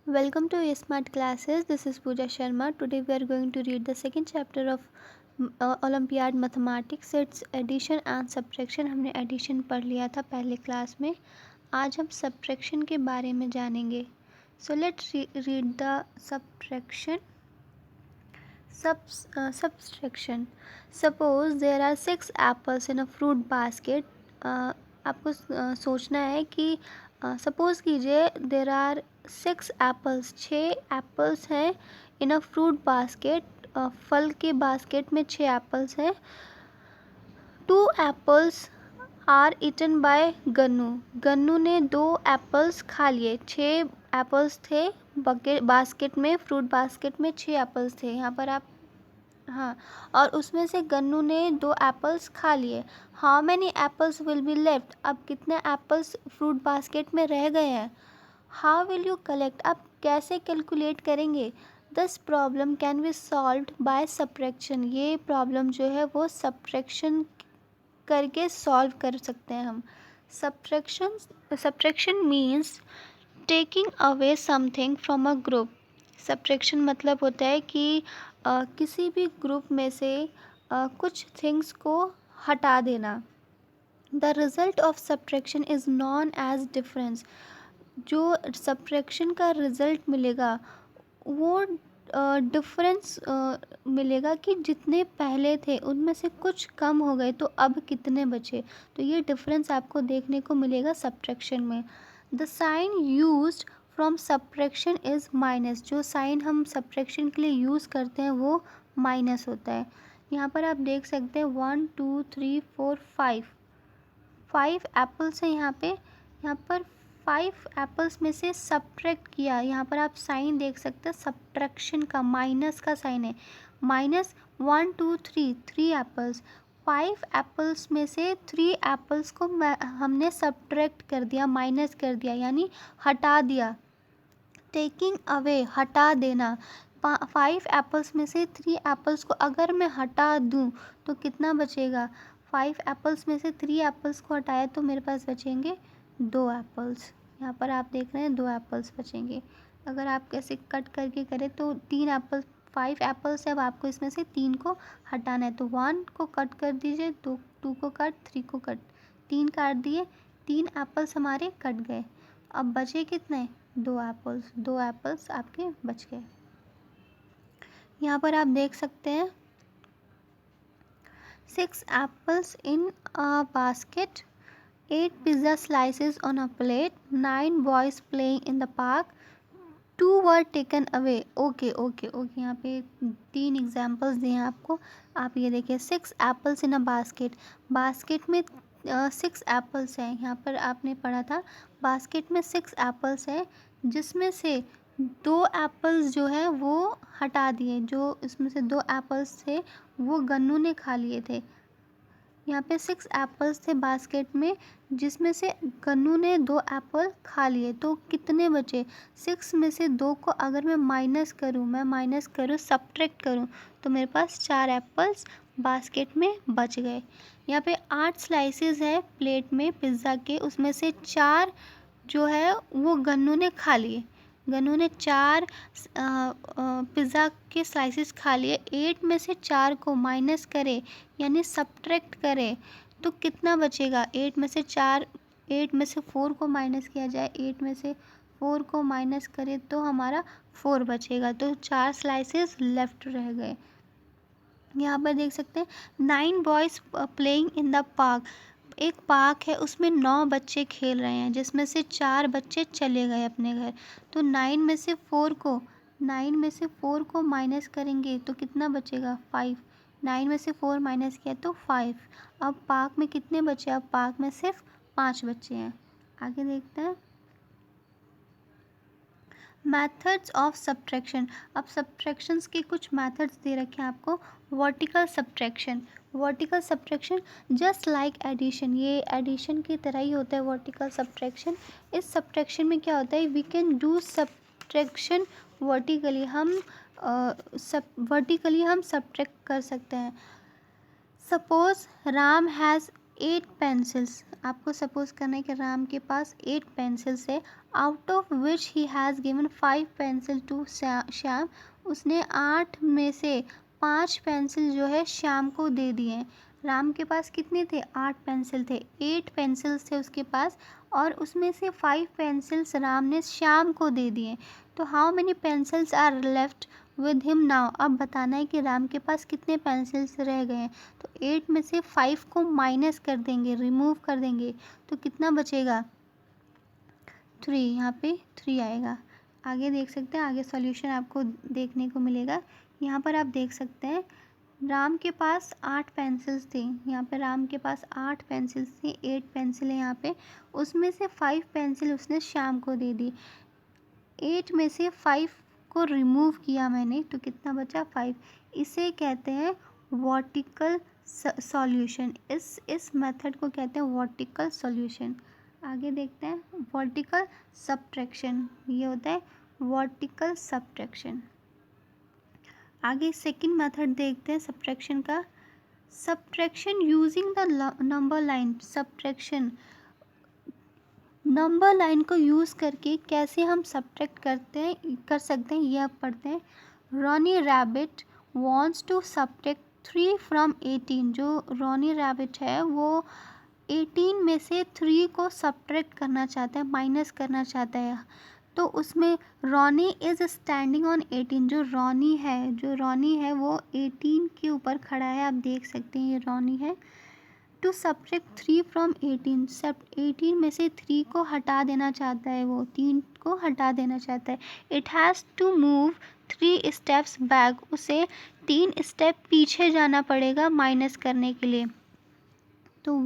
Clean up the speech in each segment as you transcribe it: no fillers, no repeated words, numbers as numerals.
Welcome to Smart Classes. This is Pooja Sharma. Today we are going to read the second chapter of Olympiad Mathematics. It's addition and subtraction. हमने addition पढ़ लिया था पहले class में. आज हम subtraction के बारे में जानेंगे. So let's read the subtraction. Subtraction. Suppose there are 6 apples in a fruit basket. आपको सोचना है कि सपोज़ कीजिए देर आर 6 एप्पल्स, 6 एप्पल्स हैं इन अ फ्रूट बास्केट. फल के बास्केट में 6 एप्पल्स हैं. 2 apples are eaten by Gannu. Gannu ने 2 एप्पल्स खा लिए. 6 एप्पल्स थे बास्केट में, फ्रूट बास्केट में 6 एप्पल्स थे. यहाँ पर आप हाँ, और उसमें से गन्नू ने 2 एप्पल्स खा लिए. How many apples will be left. अब कितने एप्पल्स फ्रूट बास्केट में रह गए हैं. How will you collect. आप कैसे कैलकुलेट करेंगे. This problem can be solved by subtraction. ये प्रॉब्लम जो है वो सब्ट्रैक्शन करके सॉल्व कर सकते हैं हम. Subtraction means taking away something from a group. Subtraction मतलब होता है कि किसी भी ग्रुप में से कुछ थिंग्स को हटा देना. The result of subtraction is known age difference. जो सब्ट्रैक्शन का रिज़ल्ट मिलेगा वो डिफरेंस मिलेगा कि जितने पहले थे उनमें से कुछ कम हो गए तो अब कितने बचे. तो ये डिफरेंस आपको देखने को मिलेगा सब्ट्रैक्शन में. The sign used from subtraction is minus. जो साइन हम सब्ट्रैक्शन के लिए यूज़ करते हैं वो माइनस होता है. यहाँ पर आप देख सकते हैं 1 2 3 4 5 एप्पल्स हैं यहाँ पर 5 एप्पल्स में से सब्ट्रैक्ट किया. यहाँ पर आप साइन देख सकते हैं सब्ट्रैक्शन का, माइनस का साइन है. Minus 1 2 3 apples. 5 एप्पल्स में से 3 एप्पल्स को हमने सब्ट्रैक्ट कर दिया, माइनस कर दिया, यानी हटा दिया. टेकिंग अवे हटा देना. 5 एप्पल्स में से 3 एप्पल्स को अगर मैं हटा दूँ तो कितना बचेगा. 5 एप्पल्स में से 3 एप्पल्स को हटाया तो मेरे पास बचेंगे 2 एप्पल्स. यहाँ पर आप देख रहे हैं 2 एप्पल्स बचेंगे. अगर आप कैसे कट करके करें तो 3 एप्पल, 5 एप्पल्स है, अब आपको इसमें से 3 को हटाना है. तो 1 को कट कर दीजिए, 2 को कट, 3 को कट, 3 काट दिए, 3 एप्पल्स हमारे कट गए. अब बचे कितने. 2 एप्पल्स. 2 एप्पल्स आपके बच गए. यहाँ पर आप देख सकते हैं 6 apples in a basket, 8 pizza slices on a plate, 9 boys playing in the park, 2 were taken away. Okay. यहाँ पे 3 एग्जाम्पल्स दिए हैं आपको. आप ये देखिए 6 apples in a basket. Basket में 6 एप्पल्स हैं. यहाँ पर आपने पढ़ा था बास्केट में 6 एप्पल्स है जिसमें से 2 एप्पल्स जो है वो हटा दिए. जो इसमें से 2 एप्पल्स थे वो गन्नू ने खा लिए थे. यहाँ पे 6 एप्पल्स थे बास्केट में जिसमें से गन्नू ने 2 एप्पल खा लिए. तो कितने बचे. 6 में से 2 को अगर मैं माइनस करूँ सब्ट्रैक्ट करूँ तो मेरे पास 4 एप्पल्स बास्केट में बच गए. यहाँ पे 8 स्लाइसेस है प्लेट में पिज़्ज़ा के, उसमें से 4 जो है वो गन्नू ने खा लिए. गन्नू ने 4 पिज़्ज़ा के स्लाइसेस खा लिए. 8 में से 4 को माइनस करें यानी सब्ट्रैक्ट करें तो कितना बचेगा. 8 में से 4 को माइनस किया जाए, 8 में से 4 को माइनस करें तो हमारा 4 बचेगा. तो 4 स्लाइसेस लेफ्ट रह गए. यहाँ पर देख सकते हैं 9 boys playing in the park. एक पार्क है उसमें 9 बच्चे खेल रहे हैं जिसमें से 4 बच्चे चले गए अपने घर. तो 9 में से 4 को माइनस करेंगे तो कितना बचेगा 5. 9 में से 4 माइनस किया तो 5. अब पार्क में कितने बच्चे. अब पार्क में सिर्फ 5 बच्चे हैं. आगे देखते हैं मैथड्स ऑफ सब्ट्रैक्शन. अब सब्ट्रैक्शंस के कुछ मैथड्स दे रखे हैं आपको. Vertical subtraction just like addition. ये एडिशन की तरह ही होता है वर्टिकल सब्ट्रैक्शन. इस सब्ट्रैक्शन में क्या होता है, we can do subtraction vertically. हम सब्ट्रैक्ट कर सकते हैं. सपोज राम हैज़ 8 पेंसिल्स, आपको सपोज करना है कि राम के पास 8 पेंसिल्स है, out of which he has given 5 pencil to Shyam, उसने 8 में से 5 पेंसिल जो है श्याम को दे दिए हैं। राम के पास कितने थे? 8 पेंसिल थे, 8 पेंसिल्स थे उसके पास, और उसमें से 5 पेंसिल्स राम ने श्याम को दे दिए। तो how many pencils are left with him now, अब बताना है कि राम के पास कितने पेंसिल्स रह गए हैं। तो 8 में से 5 को माइनस कर देंगे, रिमूव कर देंगे, तो कितना बचेगा? 3, यहाँ पे 3 आएगा। आगे देख सकते हैं, आगे सॉल्यूशन आपको देखने को मिलेगा। यहाँ पर आप देख सकते हैं राम के पास 8 पेंसिल्स थी, यहाँ पे राम के पास 8 पेंसिल्स थी, 8 पेंसिल है यहाँ पे, उसमें से 5 पेंसिल उसने श्याम को दे दी। 8 में से 5 को रिमूव किया मैंने, तो कितना बचा? 5। इसे कहते हैं वर्टिकल सॉल्यूशन। इस मेथड को कहते हैं वर्टिकल सॉल्यूशन। आगे देखते हैं वर्टिकल सब्ट्रैक्शन, ये होता है वर्टिकल सब्ट्रैक्शन। आगे सेकंड मेथड देखते हैं सब्ट्रैक्शन का। Subtraction using the number line. Subtraction number line को यूज़ करके कैसे हम सब्ट्रैक्ट कर सकते हैं, ये आप पढ़ते हैं। Ronnie rabbit wants to subtract 3 from 18। जो रॉनी रैबिट है वो 18 में से 3 को सब्ट्रैक्ट करना चाहता है, माइनस करना चाहता है। तो उसमें रॉनी इज़ स्टैंडिंग ऑन 18। जो रॉनी है वो 18 के ऊपर खड़ा है, आप देख सकते हैं ये रॉनी है। टू सब्ट्रैक्ट 3 फ्रॉम 18, सब 18 में से 3 को हटा देना चाहता है, वो 3 को हटा देना चाहता है। It has to move 3 steps back, उसे 3 स्टेप पीछे जाना पड़ेगा माइनस करने के लिए। तो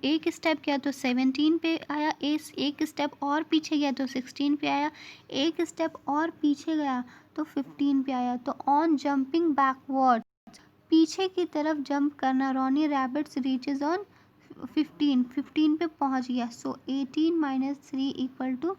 एक स्टेप गया तो 17 पे आया, एक स्टेप और पीछे गया तो 16 पे आया, एक स्टेप और पीछे गया तो 15 पे आया। तो ऑन जंपिंग बैकवर्ड, पीछे की तरफ जंप करना, रॉनी रैबिट्स रीचेज ऑन 15 पे पहुंच गया। सो 18 माइनस 3 इक्वल टू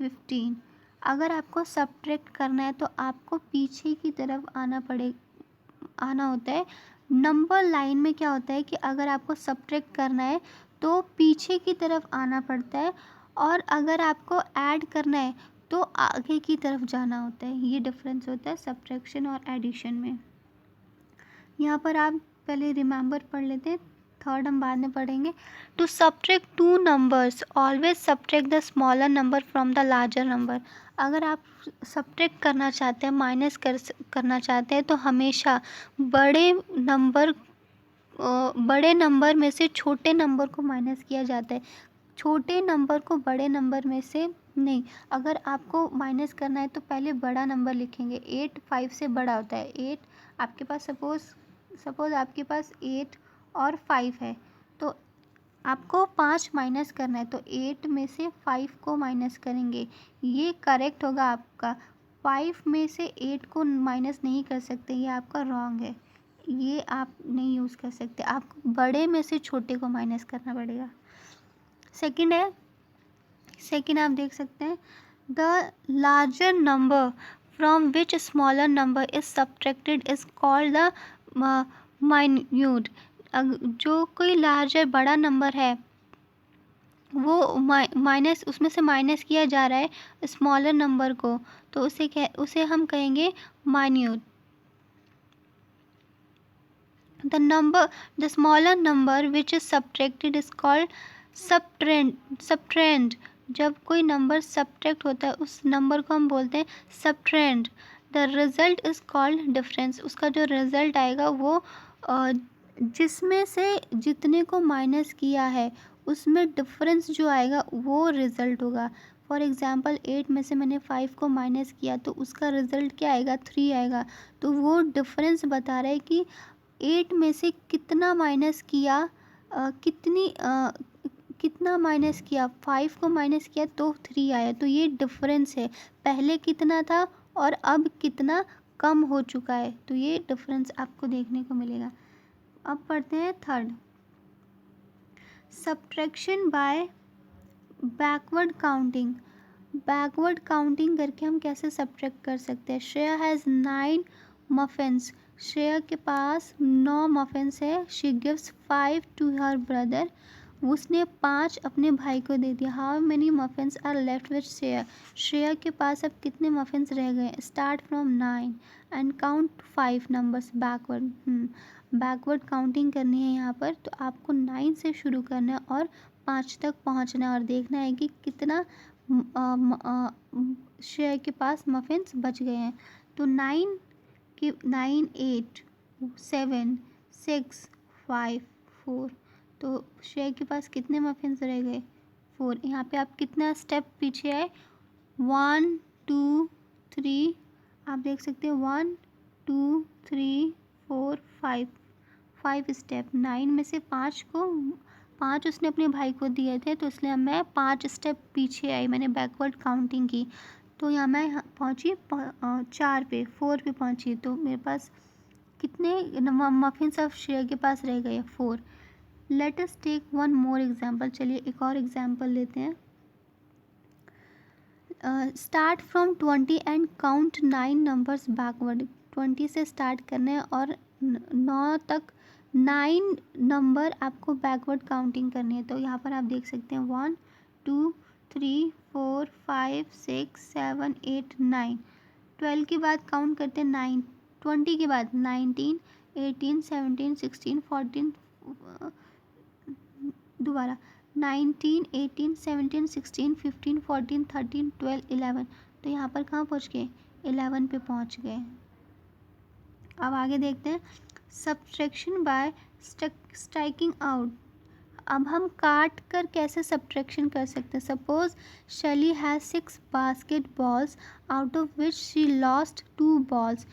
15। अगर आपको सब्ट्रैक्ट करना है तो आपको पीछे की तरफ आना होता है। नंबर लाइन में क्या होता है कि अगर आपको सब्ट्रैक्ट करना है तो पीछे की तरफ आना पड़ता है, और अगर आपको ऐड करना है तो आगे की तरफ जाना होता है। ये डिफरेंस होता है सब्ट्रैक्शन और एडिशन में। यहाँ पर आप पहले रिमेंबर पढ़ लेते हैं, थर्ड हम बाद में पढ़ेंगे। To subtract 2 numbers always subtract the smaller number from the larger number. अगर आप सब्ट्रैक्ट करना चाहते हैं, माइनस करना चाहते हैं, तो हमेशा बड़े नंबर में से छोटे नंबर को माइनस किया जाता है, छोटे नंबर को बड़े नंबर में से नहीं। अगर आपको माइनस करना है तो पहले बड़ा नंबर लिखेंगे। 8 5 से बड़ा होता है। 8 आपके पास सपोज़ आपके पास 8 और 5 है, तो आपको 5 माइनस करना है, तो 8 में से 5 को माइनस करेंगे, ये करेक्ट होगा आपका। 5 में से 8 को माइनस नहीं कर सकते, ये आपका रॉन्ग है, ये आप नहीं यूज़ कर सकते। आपको बड़े में से छोटे को माइनस करना पड़ेगा। सेकंड आप देख सकते हैं, the larger number from which smaller number is subtracted is called the minute. जो कोई लार्जर बड़ा नंबर है वो उसमें से माइनस किया जा रहा है स्मॉलर नंबर को, तो उसे हम कहेंगे minute. The smaller number which is subtracted is called subtrend। जब कोई नंबर सब्ट्रैक्ट होता है उस नंबर को हम बोलते हैं subtrahend. The result is called difference. उसका जो रिजल्ट आएगा वो जिसमें से जितने को माइनस किया है उसमें डिफरेंस जो आएगा वो रिजल्ट होगा। फॉर एग्ज़ाम्पल 8 में से मैंने 5 को माइनस किया तो उसका रिजल्ट क्या आएगा? 3 आएगा। तो वो डिफरेंस बता रहा है कि 8 में से कितना माइनस किया, कितना माइनस किया, 5 को माइनस किया तो 3 आया। तो ये डिफरेंस है, पहले कितना था और अब कितना कम हो चुका है, तो ये डिफरेंस आपको देखने को मिलेगा। अब पढ़ते हैं third, subtraction by backward counting. Backward counting करके हम कैसे सब्ट्रैक्ट कर सकते हैं। श्रेया हैज़ 9 मफिन्स, श्रेया के पास 9 मफिन्स है। She gives 5 to her brother. उसने 5 अपने भाई को दे दिया। How many muffins are left with Shreya. Shreya के पास अब कितने मफिन्स रह गए। Start from 9 and count 5 numbers backward. Backward counting करनी है यहाँ पर, तो आपको 9 से शुरू करना है और 5 तक पहुँचना है और देखना है कि कितना श्रेया के पास मफिन्स बच गए हैं। तो 9 कि 9 8 7 6 5 4, तो श्रेया के पास कितने मफिन्स रह गए 4। यहाँ पे आप कितना स्टेप पीछे आए 1 2 3, आप देख सकते हैं 1 2 3 4 5 स्टेप। 9 में से 5 उसने अपने भाई को दिए थे, तो इसलिए मैं 5 स्टेप पीछे आई, मैंने बैकवर्ड काउंटिंग की। तो यहाँ मैं पहुँची 4 पे 4 पे पहुँची। तो मेरे पास कितने मफिन्स ऑफ श्रेया के पास रह गए 4। Let us take one more example. चलिए एक और एग्जाम्पल लेते हैं। Start from 20 and count 9 numbers backward. 20 से स्टार्ट करना है और 9 तक 9 नंबर आपको बैकवर्ड काउंटिंग करनी है। तो यहाँ पर आप देख सकते हैं 1 2 3 4 5 6 7 8 9। 12 के बाद काउंट करते हैं 9। 20 के बाद 19 18 17 16 14, दोबारा 19 18 17 16 15 14 13 12 11। तो यहाँ पर कहाँ पहुँच गए 11 पे पहुँच गए। अब आगे देखते हैं सब्ट्रैक्शन बाय स्ट्राइकिंग आउट। अब हम काट कर कैसे सब्ट्रैक्शन कर सकते हैं। सपोज शैली has 6 basket balls out of which she lost 2 balls.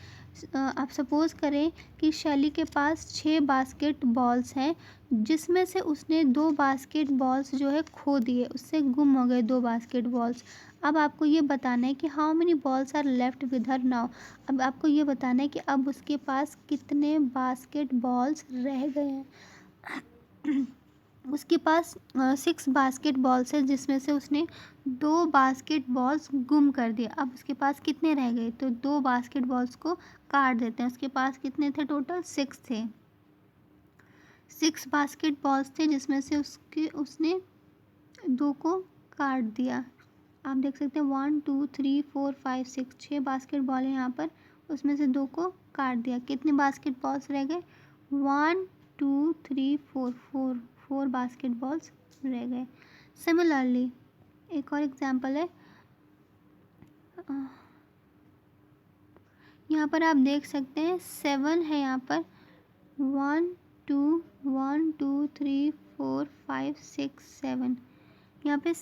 आप सपोज़ करें कि शैली के पास 6 बास्केट बॉल्स हैं, जिसमें से उसने 2 बास्केट बॉल्स जो है खो दिए, उससे गुम हो गए 2 बास्केट बॉल्स। अब आपको ये बताना है कि how many balls are left with her now. अब आपको ये बताना है कि अब उसके पास कितने बास्केट बॉल्स रह गए हैं। उसके पास 6 बास्केट बॉल्स है, जिसमें से उसने 2 बास्केट बॉल्स गुम कर दिए। अब उसके पास कितने रह गए, तो 2 बास्केट बॉल्स को काट देते हैं। उसके पास कितने थे टोटल 6 थे। 6 बास्केट बॉल्स थे, जिसमें से उसने 2 को काट दिया। आप देख सकते हैं 1 2 3 4 5 6, 6 बास्केट बॉल है यहाँ पर, उसमें से 2 को काट दिया। कितने बास्केट बॉल्स रह गए 1 2 3 4 4 बास्केट बॉल्स रह गए। सिमिलरली एक और एग्जांपल है, यहाँ पर आप देख सकते हैं 7 है यहाँ पर 1 2 1 2 3 4 5 6 7। यहाँ पे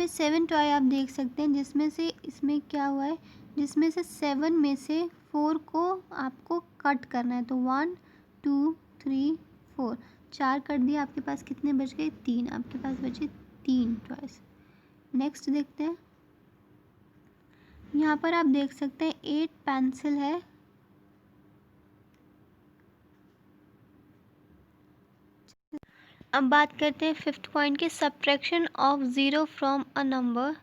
7 टॉय आप देख सकते हैं, जिसमें से इसमें क्या हुआ है, जिसमें से 7 में से 4 को आपको कट करना है। तो 1 2 3 4, 4 कट दिया, आपके पास कितने बच गए 3, आपके पास बचे 3 टॉयस। नेक्स्ट देखते हैं, यहाँ पर आप देख सकते हैं 8 पेंसिल है। अब बात करते हैं 5th पॉइंट की, subtraction of 0 from a number.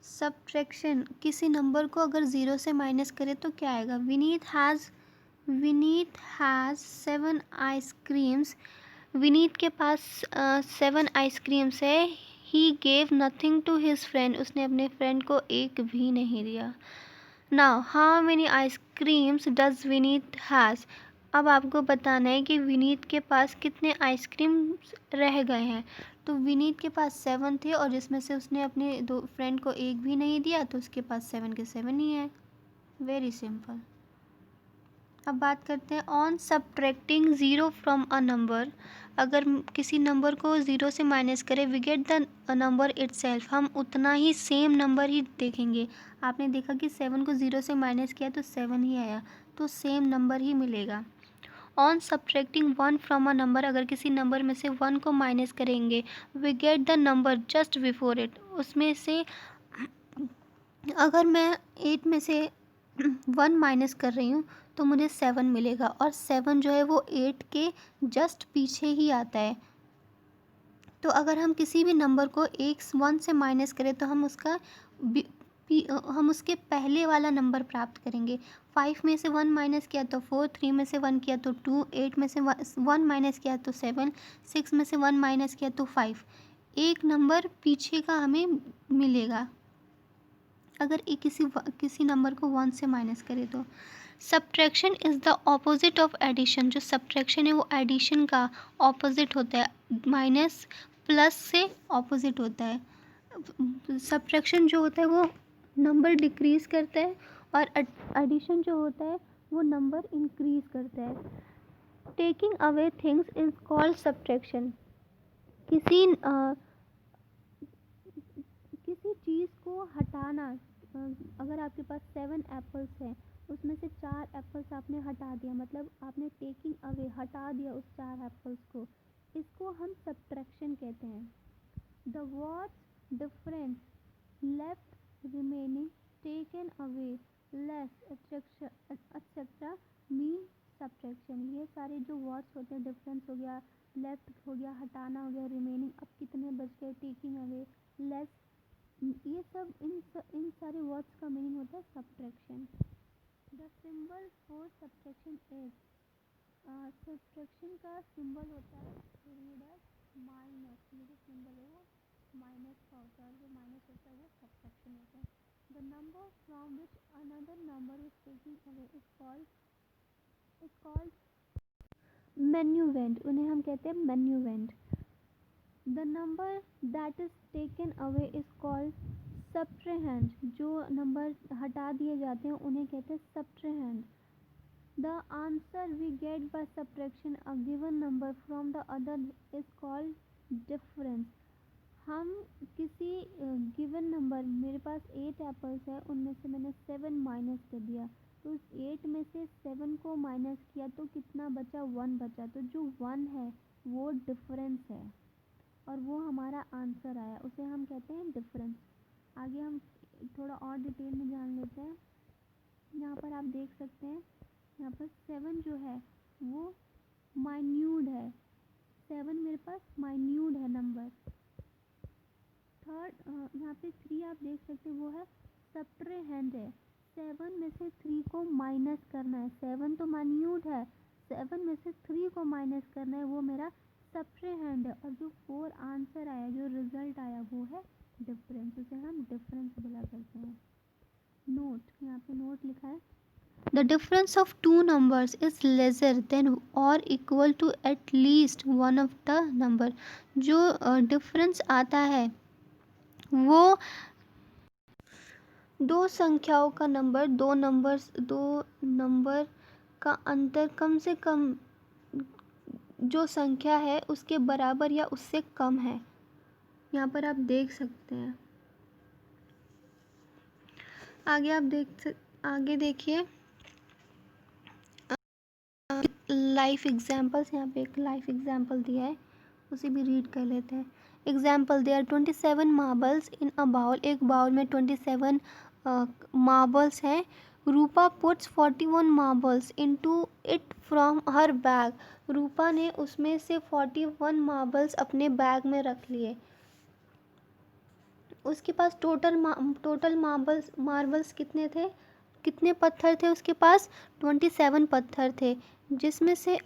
Subtraction, किसी नंबर को अगर 0 से माइनस करें तो क्या आएगा। Vineet has 7 ice creams. विनीत के पास 7 आइसक्रीम्स है। He gave nothing to his friend. उसने अपने फ्रेंड को एक भी नहीं दिया। Now how many ice creams does Vineet has. अब आपको बताना है कि विनीत के पास कितने आइसक्रीम रह गए हैं। तो विनीत के पास 7 थे, और जिसमें से उसने अपने 2 फ्रेंड को एक भी नहीं दिया, तो उसके पास 7 के 7 ही है। Very simple. अब बात करते हैं on subtracting 0 from a number. अगर किसी नंबर को 0 से माइनस करें, we get the number itself. हम उतना ही सेम नंबर ही देखेंगे। आपने देखा कि 7 को 0 से माइनस किया तो 7 ही आया, तो सेम नंबर ही मिलेगा। On subtracting 1 from a number, अगर किसी नंबर में से 1 को माइनस करेंगे, we get the number just before it. उसमें से अगर मैं 8 में से 1 माइनस कर रही हूँ तो मुझे 7 मिलेगा, और 7 जो है वो 8 के जस्ट पीछे ही आता है। तो अगर हम किसी भी नंबर को 1 से माइनस करें तो हम उसका हम उसके पहले वाला नंबर प्राप्त करेंगे। 5 में से 1 माइनस किया तो 4, 3 में से 1 किया तो 2, 8 में से 1 माइनस किया तो 7, 6 में से 1 माइनस किया तो 5। एक नंबर पीछे का हमें मिलेगा अगर किसी नंबर को 1 से माइनस करें तो। Subtraction is the opposite of addition. जो सब्ट्रैक्शन है वो एडिशन का ऑपोजिट होता है, माइनस प्लस से ऑपोजिट होता है। सब्ट्रैक्शन जो होता है वो नंबर डिक्रीज करता है और एडिशन जो होता है वो नंबर इंक्रीज करता है। Taking away things is called subtraction. किसी चीज़ को हटाना, अगर आपके पास 7 एप्पल्स हैं, उसमें से 4 एप्पल्स आपने हटा दिया, मतलब आपने टेकिंग अवे हटा दिया उस 4 एप्पल्स को, इसको हम सब्ट्रैक्शन कहते हैं। The words difference, left, remaining, taken away, less, etcetera mean subtraction. ये सारे जो वर्ड्स होते हैं, डिफरेंस हो गया, लेफ्ट हो गया, हटाना हो गया, रिमेनिंग अब कितने बच गए, टेकिंग अवे, लेस, ये सब इन सारे वर्ड्स का मीनिंग होता है subtraction. The symbol for subtraction is, subtraction का सिंबल होता है रीड एज माइनस। ये जो सिंबल है वो माइनस का होता है और जो माइनस होता है वो सब्ट्रैक्शन होता है। The number from which another number is taking away is called minuend. उन्हें हम कहते हैं minuend. The number that is taken away is called subtrahend. जो नंबर हटा दिए जाते हैं उन्हें कहते हैं subtrahend. The answer we get by subtraction a given number from the other is called difference. हम किसी गिवन नंबर, मेरे पास 8 एप्पल्स है, उनमें से मैंने 7 माइनस कर दिया, तो उस 8 में से 7 को माइनस किया तो कितना बचा, 1 बचा। तो जो 1 है वो डिफरेंस है और वो हमारा आंसर आया, उसे हम कहते हैं डिफरेंस। आगे हम थोड़ा और डिटेल में जान लेते हैं। यहाँ पर आप देख सकते हैं, यहाँ पर 7 जो है वो माइन्यूट है। 7 मेरे पास माइन्यूट है नंबर। थर्ड, यहाँ पे 3 आप देख सकते हैं वो है सब्ट्रेहेंड है। 7 में से 3 को माइनस करना है, 7 तो माइन्यूट है, 7 में से 3 को माइनस करना है, वो मेरा सब्ट्रेहेंड है। और जो 4 आंसर आया, जो रिजल्ट आया वो है डिफरेंस, उसे हम डिफरेंस बोला करते हैं। नोट, यहाँ पे नोट लिखा है, the difference of two numbers is lesser than और equal to at least one of the number. जो डिफरेंस आता है वो दो संख्याओं का नंबर, दो नंबर का अंतर कम से कम जो संख्या है उसके बराबर या उससे कम है। यहाँ पर आप देख सकते हैं। आगे देखिए लाइफ एग्जाम्पल्स। यहाँ पे एक लाइफ एग्जाम्पल दिया है, उसे भी रीड कर लेते हैं। Example, there 27 marbles in a bowl. एक बाउल में 27 मार्बल्स हैं। Rupa puts 41 marbles into it from her bag. Rupa ने उसमें से 41 मार्बल्स अपने बैग में रख लिए। उसके पास टोटल मार्बल्स कितने थे, कितने पत्थर थे उसके पास, 27 पत्थर थे, जिसमें से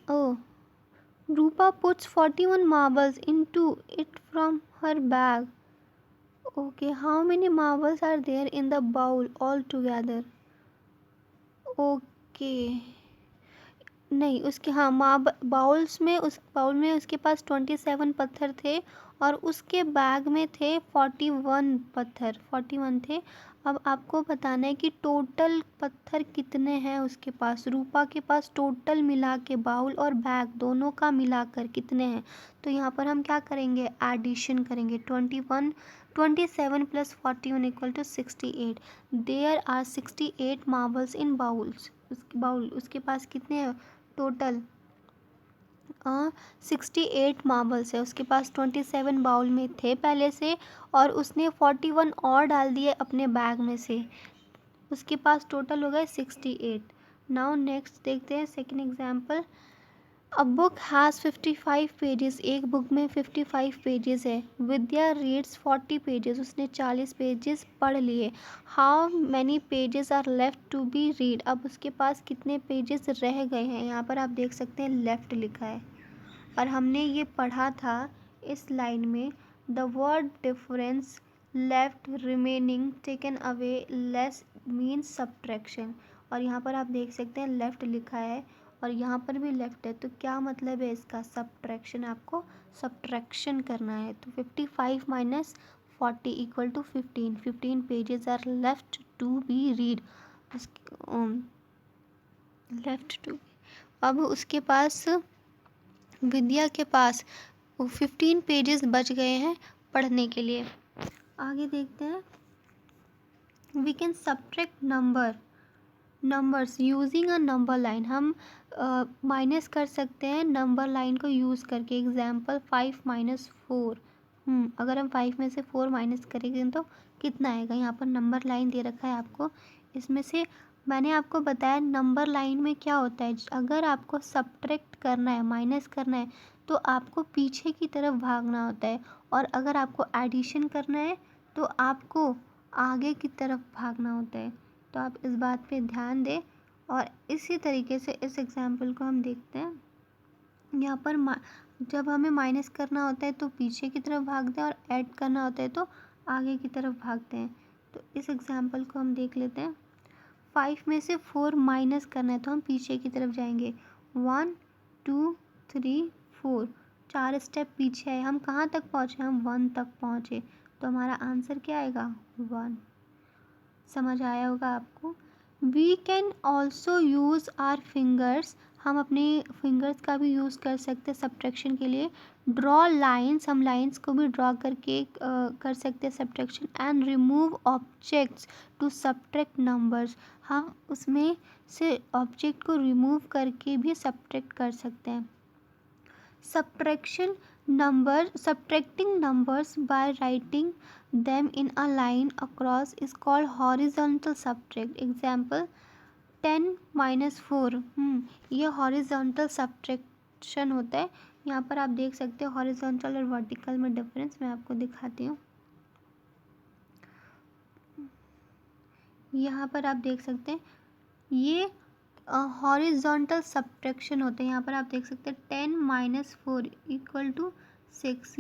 रूपा puts 41 marbles into it from her bag. Okay, how many marbles are there in the bowl altogether? Okay, नहीं, उसके उस बाउल में उसके पास 27 पत्थर थे और उसके बैग में थे 41 पत्थर, 41 थे। अब आपको बताना है कि टोटल पत्थर कितने हैं उसके पास। रूपा के पास टोटल मिला के बाउल और बैग दोनों का मिलाकर कितने हैं। तो यहाँ पर हम क्या करेंगे, एडिशन करेंगे। 27 plus 41 equal to 68। There are 68 marbles in bowl. उसके पास कितने हैं टोटल, 68 मार्बल्स है उसके पास। 27 बाउल में थे पहले से और उसने 41 और डाल दिए अपने बैग में से, उसके पास टोटल हो गए 68। नाउ नेक्स्ट देखते हैं second example. A book has 55 pages, एक बुक में 55 पेजेस है। विद्या रीड्स 40 पेजेस, उसने 40 पेजेस पढ़ लिए। How many pages are left to be read, अब उसके पास कितने पेजेस रह गए हैं। यहाँ पर आप देख सकते हैं लेफ्ट लिखा है और हमने ये पढ़ा था इस लाइन में, the word difference left remaining taken away less means subtraction. और यहाँ पर आप देख सकते हैं लेफ्ट लिखा है और यहाँ पर भी लेफ्ट है, तो क्या मतलब है इसका, सब्ट्रैक्शन, आपको सब्ट्रैक्शन करना है। तो 55 minus 40 equal to 15, 15 pages are left to be read, left to. अब उसके पास, विद्या के पास 15 पेजेस बच गए हैं पढ़ने के लिए। आगे देखते हैं, we can subtract numbers using a number line, हम माइनस कर सकते हैं नंबर लाइन को यूज़ करके। एग्जाम्पल 5 माइनस 4, अगर हम 5 में से 4 माइनस करेंगे तो कितना आएगा। यहाँ पर नंबर लाइन दे रखा है आपको, इसमें से मैंने आपको बताया नंबर लाइन में क्या होता है, अगर आपको सब्ट्रैक्ट करना है, माइनस करना है, तो आपको पीछे की तरफ भागना होता है, और अगर आपको एडिशन करना है तो आपको आगे की तरफ भागना होता है। तो आप इस बात पे ध्यान दें। और इसी तरीके से इस एग्जाम्पल को हम देखते हैं। यहाँ पर जब हमें माइनस करना होता है तो पीछे की तरफ भागते हैं और ऐड करना होता है तो आगे की तरफ भागते हैं। तो इस एग्जाम्पल को हम देख लेते हैं। 5 में से 4 माइनस करना है तो हम पीछे की तरफ जाएंगे। 1 2 3 4, 4 स्टेप पीछे है, हम कहाँ तक पहुँचे, हम 1 तक पहुँचे, तो हमारा आंसर क्या आएगा, 1। समझ आया होगा आपको। We can also use our fingers, हम अपने फिंगर्स का भी यूज़ कर सकते हैं सब्ट्रैक्शन के लिए। ड्रॉ लाइन्स, हम लाइन्स को भी ड्रॉ करके कर सकते हैं subtraction. And remove objects to subtract numbers, हम उसमें से ऑब्जेक्ट को रिमूव करके भी सब्ट्रैक्ट कर सकते हैं। Subtracting numbers by writing them in a line across is called horizontal subtract. Example 10 minus 4, ये horizontal subtraction होता है। यहाँ पर आप देख सकते हो horizontal और vertical में डिफरेंस, मैं आपको दिखाती हूँ। यहाँ पर आप देख सकते हैं ये हॉरिजॉन्टल सब्ट्रैक्शन होते हैं। यहाँ पर आप देख सकते हैं 10 माइनस 4 इक्वल टू 6,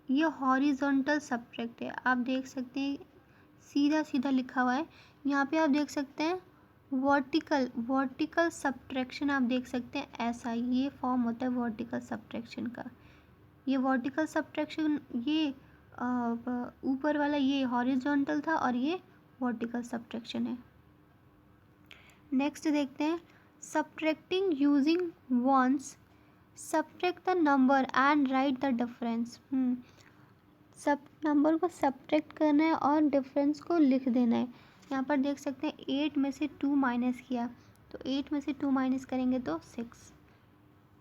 ये हॉरिजॉन्टल सब्ट्रैक्ट है। आप देख सकते हैं सीधा सीधा लिखा हुआ है। यहाँ पे आप देख सकते हैं वर्टिकल सब्ट्रैक्शन, आप देख सकते हैं ऐसा ये फॉर्म होता है वर्टिकल सब्ट्रैक्शन का। ये वर्टिकल सब्ट्रैक्शन, ये ऊपर वाला ये हॉरिजॉन्टल था और ये वर्टिकल सब्ट्रैक्शन है। नेक्स्ट देखते हैं, subtracting using ones, subtract the number and write the difference. सब नंबर को सब्ट्रैक्ट करना है और डिफरेंस को लिख देना है। यहाँ पर देख सकते हैं 8 में से 2 माइनस किया, तो 8 में से 2 माइनस करेंगे तो 6।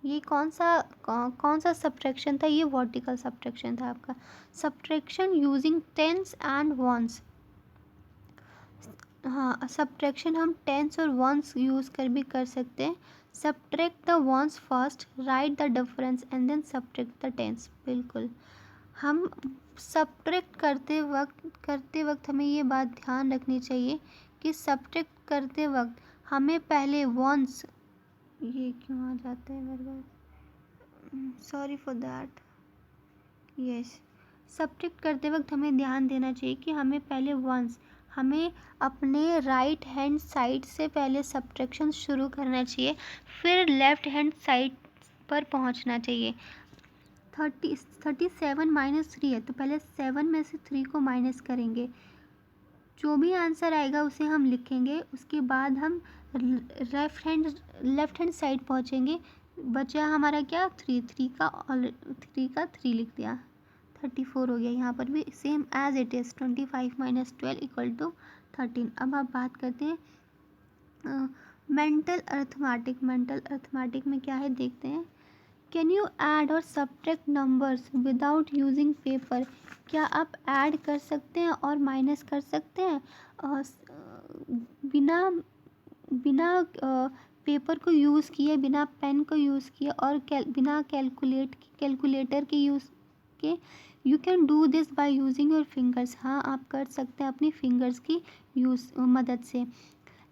ये कौन सा सब्ट्रैक्शन था, ये वर्टिकल सब्ट्रैक्शन था आपका। Subtraction using tens and ones, हाँ सब्ट्रैक्शन हम टेंस और वंस यूज़ कर भी कर सकते हैं। Subtract the ones first, write the difference and then subtract the tens. बिल्कुल, हम सब्ट्रैक्ट करते वक्त हमें ये बात ध्यान रखनी चाहिए कि सब्ट्रैक्ट करते वक्त हमें पहले वंस, ये क्यों आ जाता है मेरे पास, sorry for that, yes. Subtract करते वक्त हमें ध्यान देना चाहिए कि हमें पहले वंस, हमें अपने राइट हैंड साइड से पहले सब्ट्रैक्शन शुरू करना चाहिए, फिर लेफ़्ट हैंड साइड पर पहुंचना चाहिए। 37 माइनस 3 है, तो पहले 7 में से 3 को माइनस करेंगे, जो भी आंसर आएगा उसे हम लिखेंगे, उसके बाद हम लेफ़्ट हैंड साइड पहुंचेंगे। बचा हमारा क्या, 3 का 3 लिख दिया, 34 हो गया। यहाँ पर भी same as it is, 25 minus 12 equal to 13। अब आप बात करते हैं मेंटल अर्थमेटिक में क्या है देखते हैं। कैन यू ऐड और subtract numbers without using paper, क्या आप ऐड कर सकते हैं और माइनस कर सकते हैं बिना पेपर को यूज़ किए, बिना पेन को यूज़ किए और बिना कैलकुलेटर के यूज़ के, you can do this by using your fingers. हाँ, आप कर सकते हैं अपनी फिंगर्स की मदद से।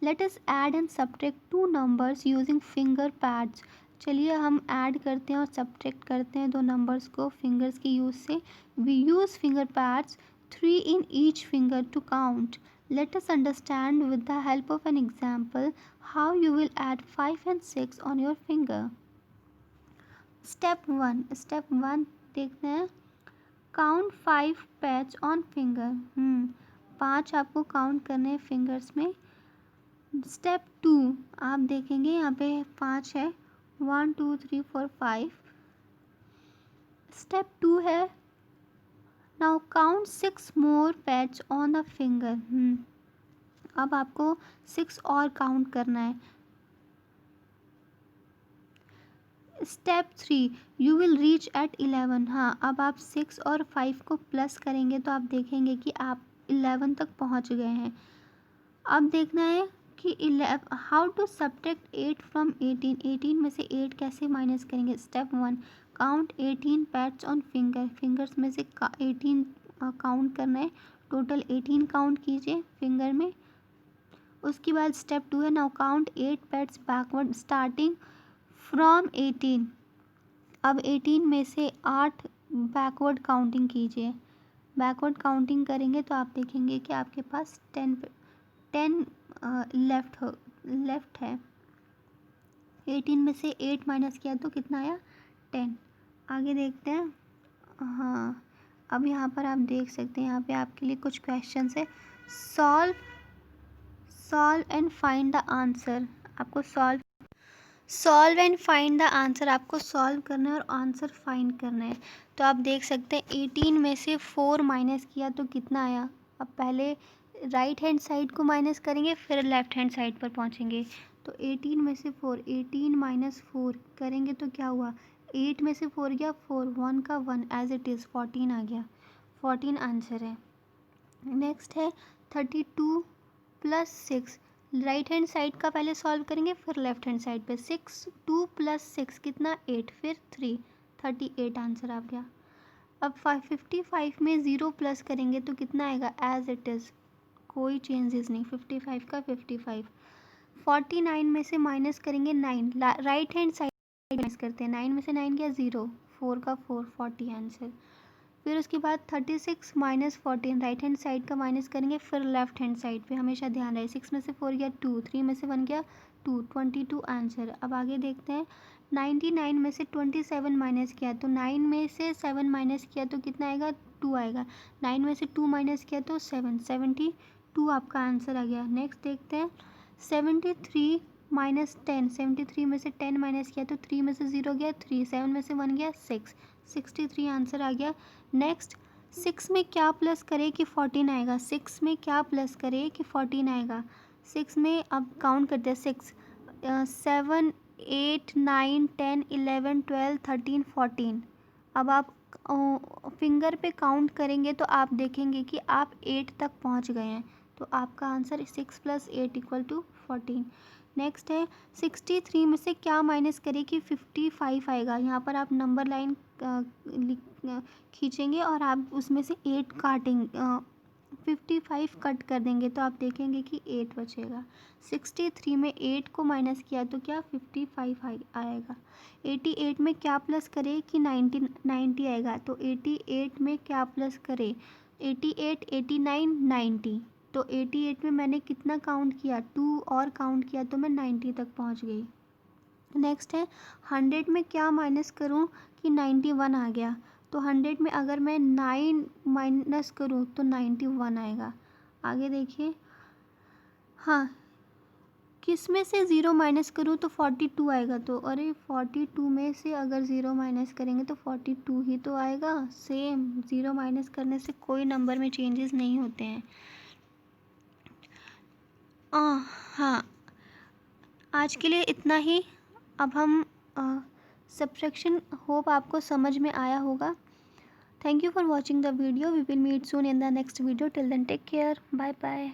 Let us add and subtract two numbers using finger pads. चलिए हम ऐड करते हैं और सब्ट्रैक्ट करते हैं दो नंबर्स को फिंगर्स की यूज़ से। We use finger pads 3 in each finger to count. Let us understand with the help of an example how you will add 5 and 6 on your finger. Step 1 देखते हैं। Count 5 pads on finger. 5 आपको count करने हैं fingers में। Step 2 आप देखेंगे यहाँ पे 5 है, 1 2 3 4 5। स्टेप 2 है now count 6 more pads on the finger. अब आपको 6 और काउंट करना है। Step 3 you will reach at 11। हाँ, अब आप 6 और 5 को प्लस करेंगे तो आप देखेंगे कि आप 11 तक पहुंच गए हैं। अब देखना है कि हाउ टू सब्ट्रैक्ट 8 फ्रॉम 18। 18 में से 8 कैसे माइनस करेंगे। Step 1 count 18 pads on finger. Fingers में से 18 काउंट करना है। टोटल 18 काउंट कीजिए फिंगर में। उसके बाद स्टेप 2 है now count 8 pads backward starting from 18। अब 18 में से 8 बैकवर्ड काउंटिंग कीजिए। बैकवर्ड काउंटिंग करेंगे तो आप देखेंगे कि आपके पास 10 लेफ्ट है। 18 में से 8 माइनस किया तो कितना आया 10। आगे देखते हैं। हाँ, अब यहाँ पर आप देख सकते हैं, यहाँ पे आपके लिए कुछ क्वेश्चंस है। Solve and find the answer. आपको solve and find the answer, आपको सॉल्व करना है और आंसर फाइंड करना है। तो आप देख सकते हैं 18 में से 4 माइनस किया तो कितना आया। अब पहले राइट हैंड साइड को माइनस करेंगे फिर लेफ्ट हैंड साइड पर पहुंचेंगे। तो 18 में से 4, 18 माइनस 4 करेंगे तो क्या हुआ। 8 में से 4 गया 4, 1 का 1 एज इट इज़ 14 आ गया। 14 आंसर है। नेक्स्ट है 32 प्लस 6। राइट हैंड साइड का पहले सॉल्व करेंगे फिर लेफ्ट हैंड साइड पे। 6 2 प्लस 6 कितना 8 फिर 3, 38 आंसर आ गया। अब 55 में 0 प्लस करेंगे तो कितना आएगा एज इट इज़, कोई चेंजेस नहीं, 55 का 55। 49 में से माइनस करेंगे 9, राइट हैंड साइड माइनस करते हैं। 9 में से 9 गया 0, 4 का 4, 40 आंसर। फिर उसके बाद 36 माइनस 14 राइट हैंड साइड का माइनस करेंगे फिर लेफ्ट हैंड साइड पे, हमेशा ध्यान रहे। 6 में से 4 गया 2, 3 में से 1 गया 2, 22 आंसर। अब आगे देखते हैं 99 में से 27 माइनस किया तो 9 में से 7 माइनस किया तो कितना आएगा 2 आएगा। 9 में से 2 माइनस किया तो 7, 72 आपका आंसर आ गया। नेक्स्ट देखते हैं 73 माइनस 10। 73 में से 10 माइनस किया तो 3 में से 0 गया 3, 7 में से 1 गया 6, 63 आंसर आ गया। नेक्स्ट 6 में क्या प्लस करे कि 14 आएगा। 6 में क्या प्लस करे कि 14 आएगा। 6 में अब काउंट करते हैं 6, 7 8 9 10 11 12 13 14। अब आप फिंगर पे काउंट करेंगे तो आप देखेंगे कि आप 8 तक पहुंच गए हैं। तो आपका आंसर 6 + 8 = 14। नेक्स्ट है 63 में से क्या माइनस करें कि 55 आएगा। यहाँ पर आप नंबर लाइन खींचेंगे और आप उसमें से 8 काटेंगे, 55 कट कर देंगे तो आप देखेंगे कि 8 बचेगा। 63 में 8 को माइनस किया तो क्या 55 आएगा। 88 में क्या प्लस करें कि 90 आएगा। तो 88 में क्या प्लस करें 88 89 90। तो 88 में मैंने कितना काउंट किया 2 और काउंट किया तो मैं 90 तक पहुंच गई। नेक्स्ट है 100 में क्या माइनस करूं कि 91 आ गया। तो 100 में अगर मैं 9 माइनस करूं तो 91 आएगा। आगे देखिए, हाँ, किस में से 0 माइनस करूं तो 42 आएगा। तो अरे 42 में से अगर 0 माइनस करेंगे तो 42 ही तो आएगा। सेम 0 माइनस करने से कोई नंबर में चेंजेस नहीं होते हैं। हाँ, आज के लिए इतना ही। अब हम सब्ट्रैक्शन होप आपको समझ में आया होगा। Thank you for watching the video. We will meet soon in the next video. Till then take care, bye bye.